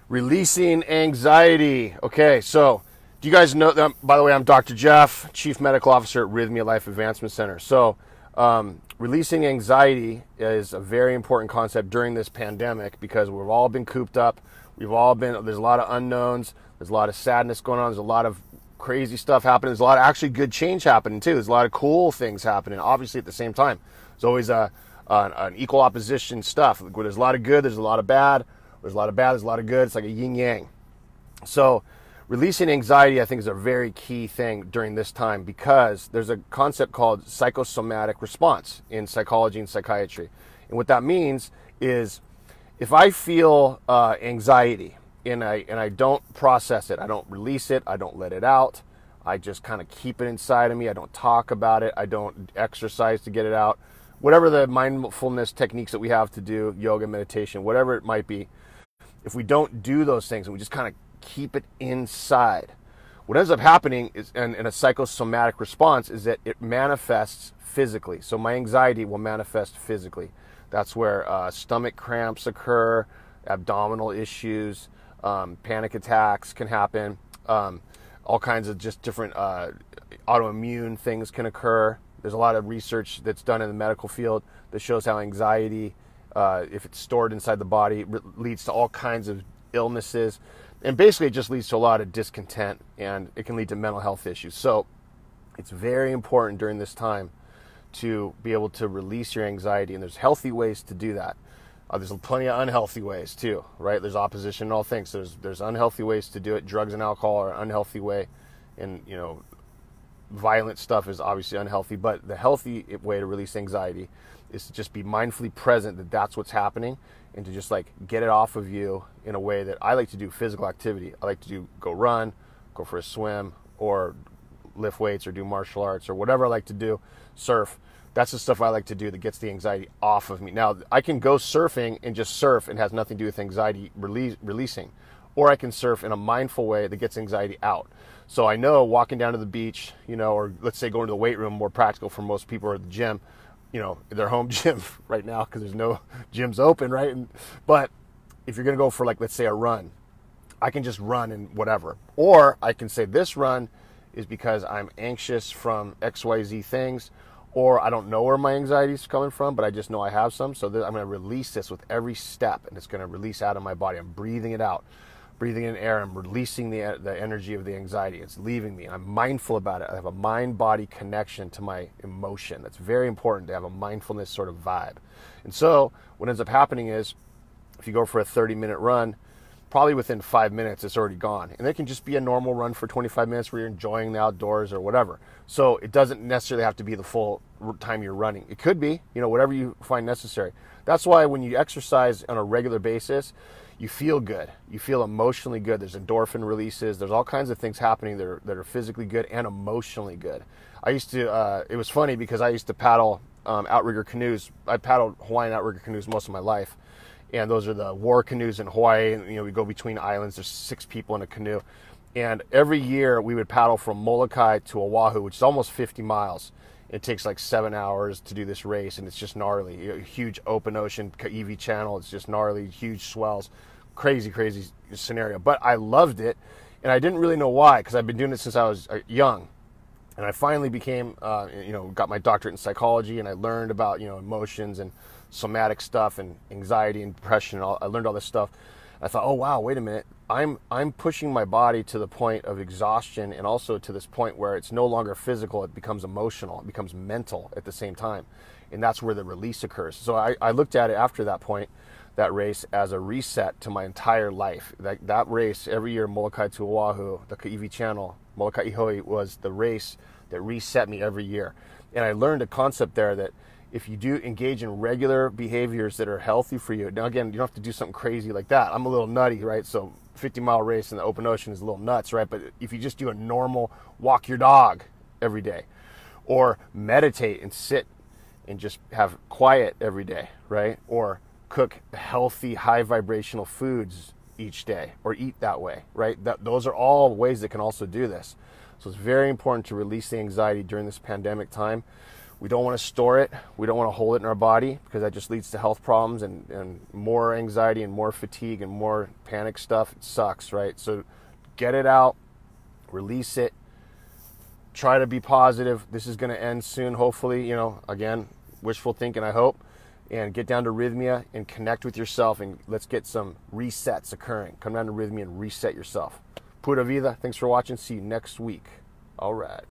Releasing anxiety. Okay, so do you guys know that? By the way, I'm Dr. Jeff, Chief Medical Officer at Rhythmia Life Advancement Center. So releasing anxiety is a very important concept during this pandemic because we've all been cooped up. There's a lot of unknowns. There's a lot of sadness going on. There's a lot of crazy stuff happening. There's a lot of actually good change happening too. There's a lot of cool things happening, obviously at the same time. There's always an equal opposition stuff. Where there's a lot of good, there's a lot of bad. There's a lot of bad, there's a lot of good. It's like a yin yang. So releasing anxiety, I think, is a very key thing during this time because there's a concept called psychosomatic response in psychology and psychiatry. And what that means is if I feel anxiety and I don't process it, I don't release it, I don't let it out, I just kind of keep it inside of me, I don't talk about it, I don't exercise to get it out, whatever the mindfulness techniques that we have to do, yoga, meditation, whatever it might be, if we don't do those things and we just kind of keep it inside, what ends up happening is, in a psychosomatic response, is that it manifests physically. So my anxiety will manifest physically. That's where stomach cramps occur, abdominal issues, panic attacks can happen, all kinds of just different autoimmune things can occur. There's a lot of research that's done in the medical field that shows how anxiety, if it's stored inside the body, leads to all kinds of illnesses. And basically it just leads to a lot of discontent, and it can lead to mental health issues. So it's very important during this time to be able to release your anxiety, and there's healthy ways to do that. There's plenty of unhealthy ways too, right? There's opposition in all things. There's unhealthy ways to do it. Drugs and alcohol are an unhealthy way, and violent stuff is obviously unhealthy. But the healthy way to release anxiety is to just be mindfully present that that's what's happening, and to just like get it off of you in a way that I like to do physical activity. I like to go run, go for a swim, or lift weights, or do martial arts, or whatever I like to do, surf. That's the stuff I like to do that gets the anxiety off of me. Now, I can go surfing and just surf and has nothing to do with anxiety releasing. Or I can surf in a mindful way that gets anxiety out. So I know walking down to the beach, or let's say going to the weight room, more practical for most people, or the gym, their home gym right now because there's no gyms open, right? But if you're going to go for, like, let's say a run, I can just run and whatever. Or I can say this run is because I'm anxious from XYZ things, or I don't know where my anxiety is coming from, but I just know I have some. So I'm going to release this with every step, and it's going to release out of my body. I'm breathing it out, breathing in air. I'm releasing the energy of the anxiety. It's leaving me. I'm mindful about it. I have a mind-body connection to my emotion. That's very important to have a mindfulness sort of vibe. And so what ends up happening is if you go for a 30-minute run, probably within 5 minutes, it's already gone. And it can just be a normal run for 25 minutes where you're enjoying the outdoors or whatever. So it doesn't necessarily have to be the full time you're running. It could be, whatever you find necessary. That's why when you exercise on a regular basis, you feel good. You feel emotionally good. There's endorphin releases. There's all kinds of things happening that are physically good and emotionally good. I used to, it was funny because I used to paddle outrigger canoes. I paddled Hawaiian outrigger canoes most of my life. And those are the war canoes in Hawaii. And, we go between islands. There's 6 people in a canoe. And every year we would paddle from Molokai to Oahu, which is almost 50 miles. It takes like 7 hours to do this race, and it's just gnarly. A huge open ocean, Kaiwi Channel. It's just gnarly, huge swells. Crazy, crazy scenario. But I loved it, and I didn't really know why, because I've been doing it since I was young. And I finally became, got my doctorate in psychology, and I learned about, emotions and somatic stuff and anxiety and depression. I learned all this stuff. I thought, oh wow, wait a minute. I'm pushing my body to the point of exhaustion, and also to this point where it's no longer physical. It becomes emotional. It becomes mental at the same time, and that's where the release occurs. So I looked at it after that point, that race, as a reset to my entire life. That race every year, Molokai to Oahu, the Kaiwi Channel, Molokai Ihoi, was the race that reset me every year. And I learned a concept there that if you do engage in regular behaviors that are healthy for you, now again, you don't have to do something crazy like that. I'm a little nutty, right? So 50-mile race in the open ocean is a little nuts, right? But if you just do a normal walk your dog every day, or meditate and sit and just have quiet every day, right? Or cook healthy, high vibrational foods each day, or eat that way, right? Those are all ways that can also do this. So it's very important to release the anxiety during this pandemic time We don't want to store it. We don't want to hold it in our body, because that just leads to health problems and more anxiety and more fatigue and more panic stuff. It sucks, right? So get it out, release it, try to be positive. This is going to end soon, hopefully. You know, again, wishful thinking, I hope. And get down to Rythmia and connect with yourself, and let's get some resets occurring. Come down to Rythmia and reset yourself. Pura vida. Thanks for watching. See you next week. All right.